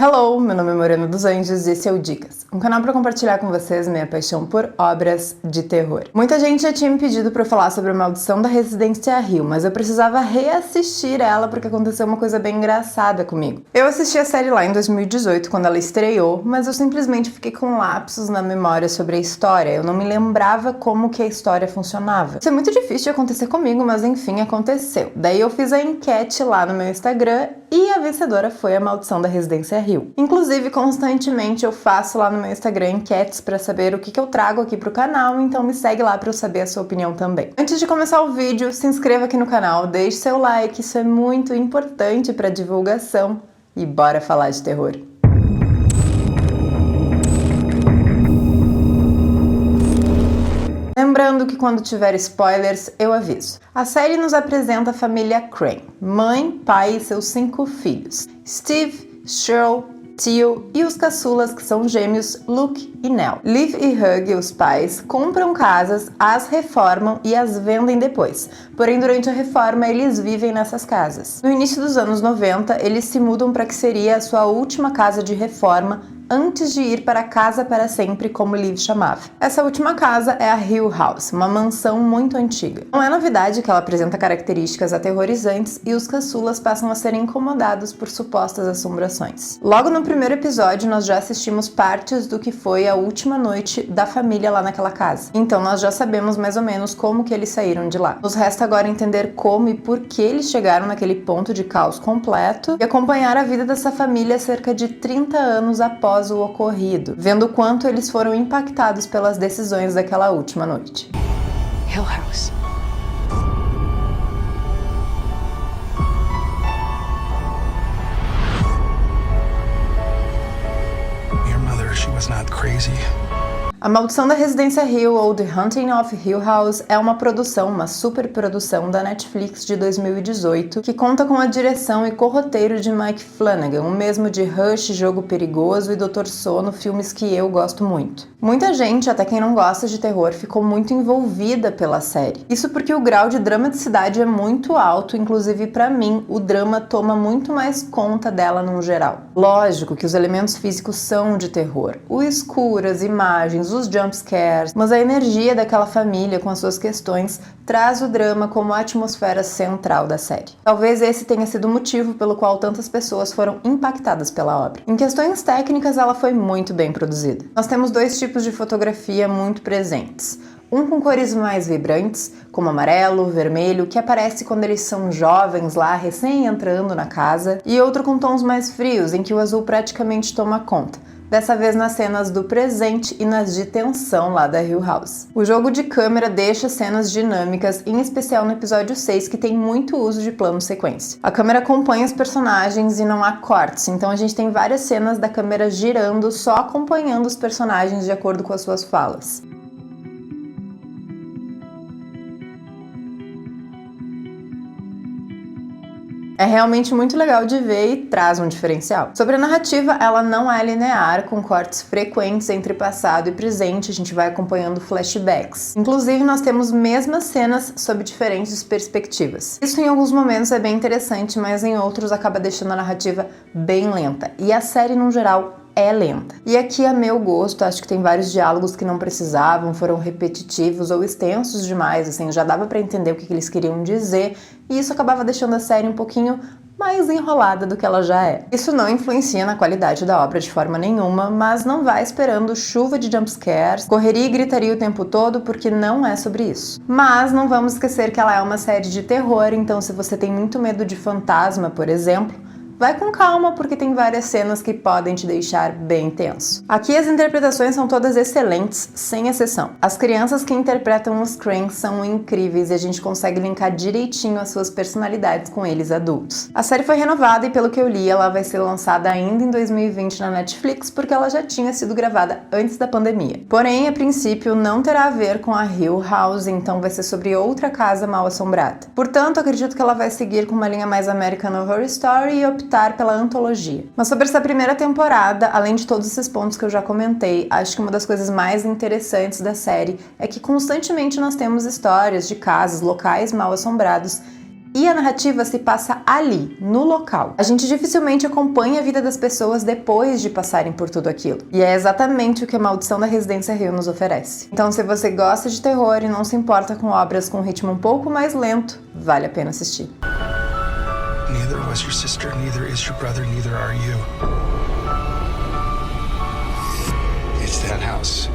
Hello, meu nome é Morena dos Anjos e esse é o Dicas, um canal para compartilhar com vocês minha paixão por obras de terror. Muita gente já tinha me pedido para eu falar sobre a Maldição da Residência Hill, mas eu precisava reassistir ela porque aconteceu uma coisa bem engraçada comigo. Eu assisti a série lá em 2018, quando ela estreou, mas eu simplesmente fiquei com lapsos na memória sobre a história. Eu não me lembrava como que a história funcionava. Isso é muito difícil de acontecer comigo, mas enfim, aconteceu. Daí eu fiz a enquete lá no meu Instagram e a vencedora foi a Maldição da Residência Hill. Inclusive, constantemente eu faço lá no meu Instagram enquetes para saber o que eu trago aqui pro canal, então me segue lá para eu saber a sua opinião também. Antes de começar o vídeo, se inscreva aqui no canal, deixe seu like, isso é muito importante para divulgação e bora falar de terror. Lembrando que quando tiver spoilers, eu aviso. A série nos apresenta a família Crane, mãe, pai e seus 5 filhos, Steve, Cheryl, Theo e os caçulas que são gêmeos Luke e Nell. Liv e Hug, os pais, compram casas, as reformam e as vendem depois. Porém, durante a reforma, eles vivem nessas casas. No início dos anos 90, eles se mudam para que seria a sua última casa de reforma antes de ir para casa para sempre, como Liv chamava. Essa última casa é a Hill House, uma mansão muito antiga. Não é novidade que ela apresenta características aterrorizantes e os caçulas passam a ser incomodados por supostas assombrações. Logo no primeiro episódio, nós já assistimos partes do que foi a última noite da família lá naquela casa. Então nós já sabemos mais ou menos como que eles saíram de lá. Nos resta agora entender como e por que eles chegaram naquele ponto de caos completo e acompanhar a vida dessa família cerca de 30 anos após o ocorrido, vendo o quanto eles foram impactados pelas decisões daquela última noite. Hill House. Your mother, she was not crazy. A Maldição da Residência Hill, ou The Haunting of Hill House, é uma produção, uma superprodução da Netflix de 2018, que conta com a direção e co-roteiro de Mike Flanagan, o mesmo de Rush, Jogo Perigoso e Doutor Sono, filmes que eu gosto muito. Muita gente, até quem não gosta de terror, ficou muito envolvida pela série. Isso porque o grau de dramaticidade é muito alto, inclusive pra mim, o drama toma muito mais conta dela no geral. Lógico que os elementos físicos são de terror, o escuro, as imagens, os jumpscares, mas a energia daquela família com as suas questões traz o drama como a atmosfera central da série. Talvez esse tenha sido o motivo pelo qual tantas pessoas foram impactadas pela obra. Em questões técnicas, ela foi muito bem produzida. Nós temos 2 tipos de fotografia muito presentes. Um com cores mais vibrantes, como amarelo, vermelho, que aparece quando eles são jovens lá, recém entrando na casa, e outro com tons mais frios, em que o azul praticamente toma conta. Dessa vez nas cenas do presente e nas de tensão lá da Hill House. O jogo de câmera deixa cenas dinâmicas, em especial no episódio 6, que tem muito uso de plano sequência. A câmera acompanha os personagens e não há cortes, então a gente tem várias cenas da câmera girando, só acompanhando os personagens de acordo com as suas falas. É realmente muito legal de ver e traz um diferencial. Sobre a narrativa, ela não é linear, com cortes frequentes entre passado e presente, a gente vai acompanhando flashbacks. Inclusive, nós temos mesmas cenas sob diferentes perspectivas. Isso em alguns momentos é bem interessante, mas em outros acaba deixando a narrativa bem lenta. E a série, no geral, é lenta. E aqui, a meu gosto, acho que tem vários diálogos que não precisavam, foram repetitivos ou extensos demais, assim, já dava pra entender o que eles queriam dizer, e isso acabava deixando a série um pouquinho mais enrolada do que ela já é. Isso não influencia na qualidade da obra de forma nenhuma, mas não vai esperando chuva de jumpscares, correria e gritaria o tempo todo, porque não é sobre isso. Mas não vamos esquecer que ela é uma série de terror, então se você tem muito medo de fantasma, por exemplo, vai com calma, porque tem várias cenas que podem te deixar bem tenso. Aqui as interpretações são todas excelentes, sem exceção. As crianças que interpretam os Crane são incríveis e a gente consegue linkar direitinho as suas personalidades com eles adultos. A série foi renovada e, pelo que eu li, ela vai ser lançada ainda em 2020 na Netflix, porque ela já tinha sido gravada antes da pandemia. Porém, a princípio, não terá a ver com a Hill House, então vai ser sobre outra casa mal assombrada. Portanto, acredito que ela vai seguir com uma linha mais American Horror Story e optar pela antologia. Mas sobre essa primeira temporada, além de todos esses pontos que eu já comentei, acho que uma das coisas mais interessantes da série é que constantemente nós temos histórias de casas, locais mal assombrados E a narrativa se passa ali, no local. A gente dificilmente acompanha a vida das pessoas depois de passarem por tudo aquilo. E é exatamente o que a Maldição da Residência Hill nos oferece. Então, se você gosta de terror e não se importa com obras com ritmo um pouco mais lento, vale a pena assistir. Neither was your sister, neither is your brother, neither are you. It's that house.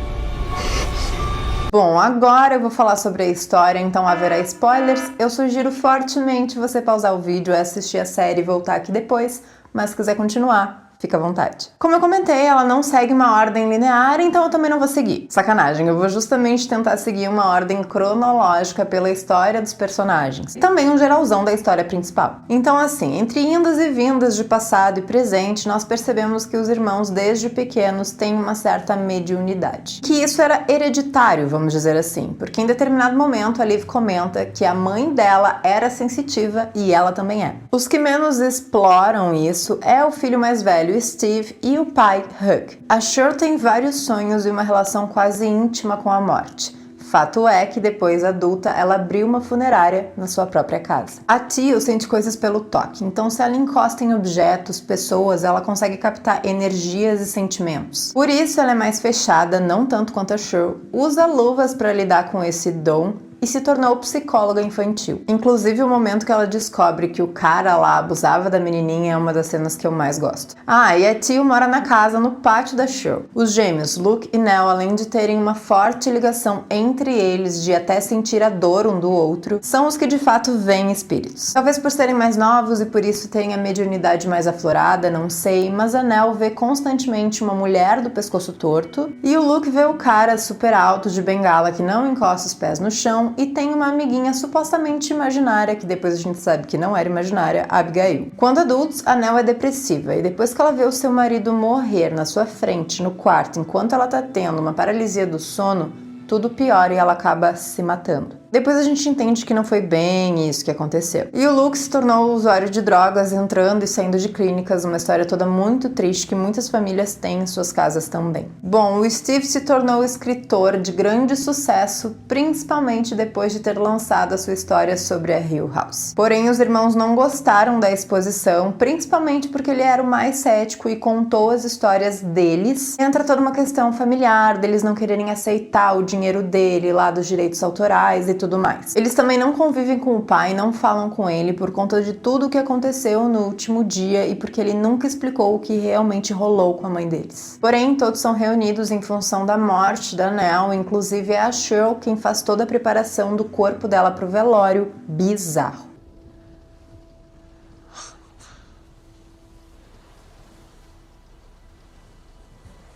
Bom, agora eu vou falar sobre a história, então haverá spoilers. Eu sugiro fortemente você pausar o vídeo, assistir a série e voltar aqui depois, mas se quiser continuar, fica à vontade. Como eu comentei, ela não segue uma ordem linear, então eu também não vou seguir. Sacanagem, eu vou justamente tentar seguir uma ordem cronológica pela história dos personagens. E também um geralzão da história principal. Então assim, entre indas e vindas de passado e presente, nós percebemos que os irmãos desde pequenos têm uma certa mediunidade. Que isso era hereditário, vamos dizer assim, porque em determinado momento a Liv comenta que a mãe dela era sensitiva e ela também é. Os que menos exploram isso é o filho mais velho, Steve, e o pai, Hugh. A Cheryl tem vários sonhos e uma relação quase íntima com a morte. Fato é que depois adulta ela abriu uma funerária na sua própria casa. A Teal sente coisas pelo toque, então se ela encosta em objetos, pessoas, ela consegue captar energias e sentimentos. Por isso ela é mais fechada, não tanto quanto a Cheryl, usa luvas para lidar com esse dom e se tornou psicóloga infantil. Inclusive, o momento que ela descobre que o cara lá abusava da menininha é uma das cenas que eu mais gosto. Ah, e a Teal mora na casa no pátio da Cheryl. Os gêmeos Luke e Nell, além de terem uma forte ligação entre eles de até sentir a dor um do outro, são os que de fato veem espíritos. Talvez por serem mais novos e por isso terem a mediunidade mais aflorada, não sei, mas a Nell vê constantemente uma mulher do pescoço torto e o Luke vê o cara super alto de bengala que não encosta os pés no chão e tem uma amiguinha supostamente imaginária, que depois a gente sabe que não era imaginária, a Abigail. Quando adultos, a Nell é depressiva e depois que ela vê o seu marido morrer na sua frente, no quarto, enquanto ela tá tendo uma paralisia do sono, tudo piora e ela acaba se matando. Depois a gente entende que não foi bem isso que aconteceu. E o Luke se tornou usuário de drogas, entrando e saindo de clínicas, uma história toda muito triste que muitas famílias têm em suas casas também. Bom, o Steve se tornou escritor de grande sucesso, principalmente depois de ter lançado a sua história sobre a Hill House. Porém, os irmãos não gostaram da exposição, principalmente porque ele era o mais cético e contou as histórias deles. Entra toda uma questão familiar, deles não quererem aceitar o dinheiro dele, lá dos direitos autorais e tudo mais. Eles também não convivem com o pai, não falam com ele por conta de tudo o que aconteceu no último dia e porque ele nunca explicou o que realmente rolou com a mãe deles. Porém, todos são reunidos em função da morte da Nell, inclusive é a Cheryl quem faz toda a preparação do corpo dela pro velório bizarro.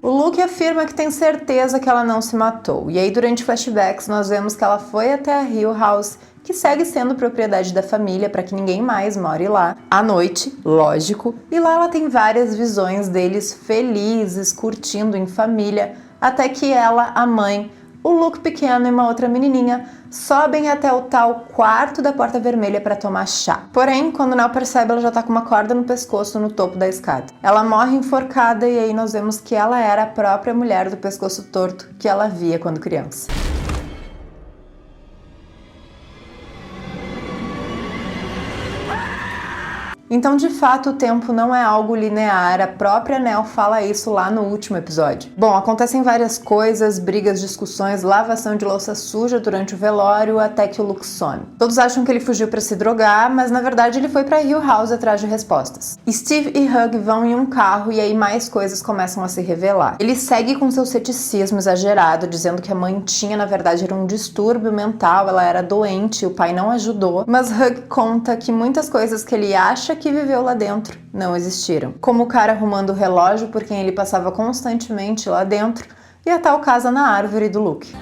O Luke afirma que tem certeza que ela não se matou, e aí durante flashbacks nós vemos que ela foi até a Hill House, que segue sendo propriedade da família para que ninguém mais more lá, à noite, lógico, e lá ela tem várias visões deles felizes, curtindo em família, até que ela, a mãe, o Luke pequeno e uma outra menininha sobem até o tal quarto da Porta Vermelha para tomar chá. Porém, quando Nell percebe, ela já tá com uma corda no pescoço no topo da escada. Ela morre enforcada e aí nós vemos que ela era a própria mulher do pescoço torto que ela via quando criança. Então, de fato, o tempo não é algo linear, a própria Nell fala isso lá no último episódio. Bom, acontecem várias coisas, brigas, discussões, lavação de louça suja durante o velório, até que o Luke some. Todos acham que ele fugiu para se drogar, mas na verdade ele foi para Hill House atrás de respostas. Steve e Hugh vão em um carro e aí mais coisas começam a se revelar. Ele segue com seu ceticismo exagerado, dizendo que a mãe tinha, na verdade, era um distúrbio mental, ela era doente, o pai não ajudou, mas Hugh conta que muitas coisas que ele acha que viveu lá dentro não existiram. Como o cara arrumando o relógio por quem ele passava constantemente lá dentro e a tal casa na árvore do Luke.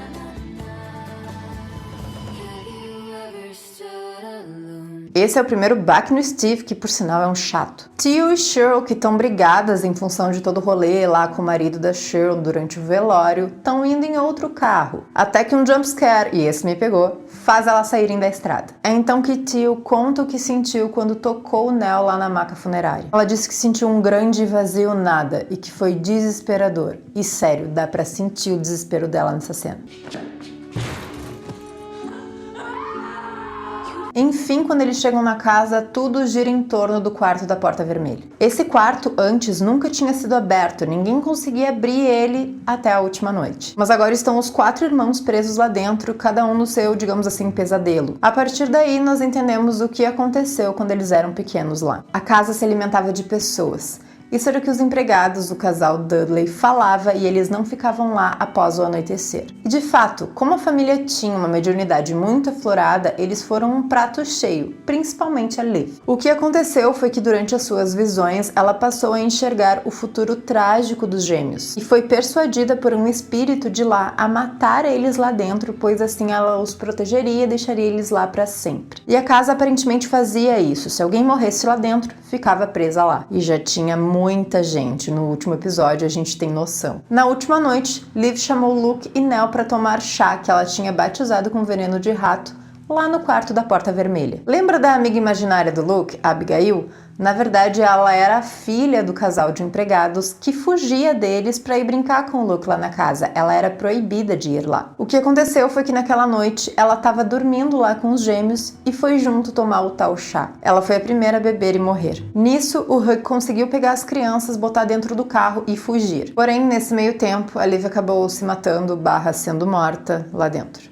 Esse é o primeiro baque no Steve, que por sinal é um chato. Teal e Cheryl, que estão brigadas em função de todo o rolê lá com o marido da Cheryl durante o velório, estão indo em outro carro. Até que um jumpscare, e esse me pegou, faz elas saírem da estrada. É então que Teal conta o que sentiu quando tocou Nell lá na maca funerária. Ela disse que sentiu um grande vazio nada e que foi desesperador. E sério, dá pra sentir o desespero dela nessa cena. Enfim, quando eles chegam na casa, tudo gira em torno do quarto da Porta Vermelha. Esse quarto antes nunca tinha sido aberto, ninguém conseguia abrir ele até a última noite. Mas agora estão os 4 irmãos presos lá dentro, cada um no seu, digamos assim, pesadelo. A partir daí, nós entendemos o que aconteceu quando eles eram pequenos lá. A casa se alimentava de pessoas. Isso era o que os empregados do casal Dudley falava e eles não ficavam lá após o anoitecer. E de fato, como a família tinha uma mediunidade muito aflorada, eles foram um prato cheio, principalmente a Liv. O que aconteceu foi que durante as suas visões, ela passou a enxergar o futuro trágico dos gêmeos e foi persuadida por um espírito de lá a matar eles lá dentro, pois assim ela os protegeria e deixaria eles lá para sempre. E a casa aparentemente fazia isso, se alguém morresse lá dentro, ficava presa lá. E já tinha muita gente. No último episódio a gente tem noção. Na última noite, Liv chamou Luke e Nell para tomar chá que ela tinha batizado com veneno de rato lá no quarto da Porta Vermelha. Lembra da amiga imaginária do Luke, Abigail? Na verdade, ela era a filha do casal de empregados que fugia deles para ir brincar com o Luke lá na casa. Ela era proibida de ir lá. O que aconteceu foi que naquela noite ela estava dormindo lá com os gêmeos e foi junto tomar o tal chá. Ela foi a primeira a beber e morrer. Nisso, o Hug conseguiu pegar as crianças, botar dentro do carro e fugir. Porém, nesse meio tempo, a Liv acabou se matando / sendo morta lá dentro.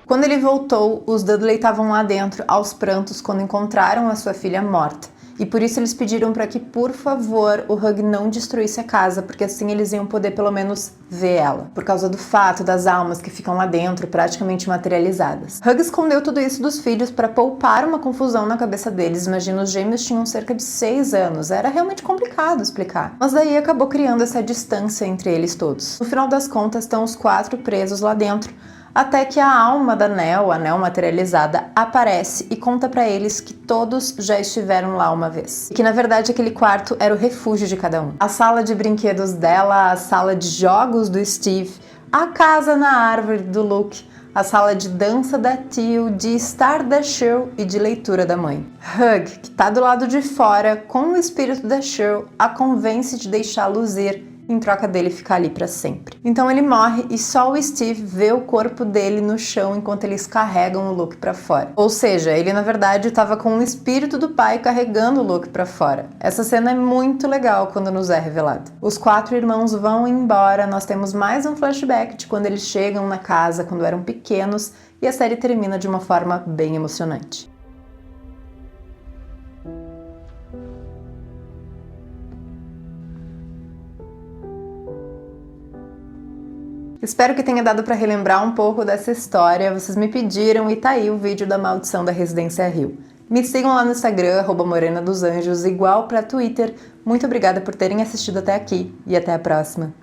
Quando ele voltou, os Dudley estavam lá dentro, aos prantos, quando encontraram a sua filha morta. E por isso eles pediram para que, por favor, o Hug não destruísse a casa, porque assim eles iam poder pelo menos ver ela. Por causa do fato das almas que ficam lá dentro, praticamente materializadas. Hug escondeu tudo isso dos filhos para poupar uma confusão na cabeça deles. Imagina, os gêmeos tinham cerca de 6 anos. Era realmente complicado explicar. Mas daí acabou criando essa distância entre eles todos. No final das contas, estão os 4 presos lá dentro, até que a alma da Nell, a Nell materializada, aparece e conta pra eles que todos já estiveram lá uma vez. E que na verdade aquele quarto era o refúgio de cada um. A sala de brinquedos dela, a sala de jogos do Steve, a casa na árvore do Luke, a sala de dança da Teal, de estar da Cheryl e de leitura da mãe. Hug, que tá do lado de fora, com o espírito da Cheryl, a convence de deixá-los ir, em troca dele ficar ali para sempre. Então ele morre e só o Steve vê o corpo dele no chão enquanto eles carregam o Luke para fora. Ou seja, ele na verdade estava com o espírito do pai carregando o Luke para fora. Essa cena é muito legal quando nos é revelada. Os 4 irmãos vão embora, nós temos mais um flashback de quando eles chegam na casa quando eram pequenos e a série termina de uma forma bem emocionante. Espero que tenha dado para relembrar um pouco dessa história. Vocês me pediram e tá aí o vídeo da Maldição da Residência Hill. Me sigam lá no Instagram, @Morena dos Anjos, igual para Twitter. Muito obrigada por terem assistido até aqui e até a próxima.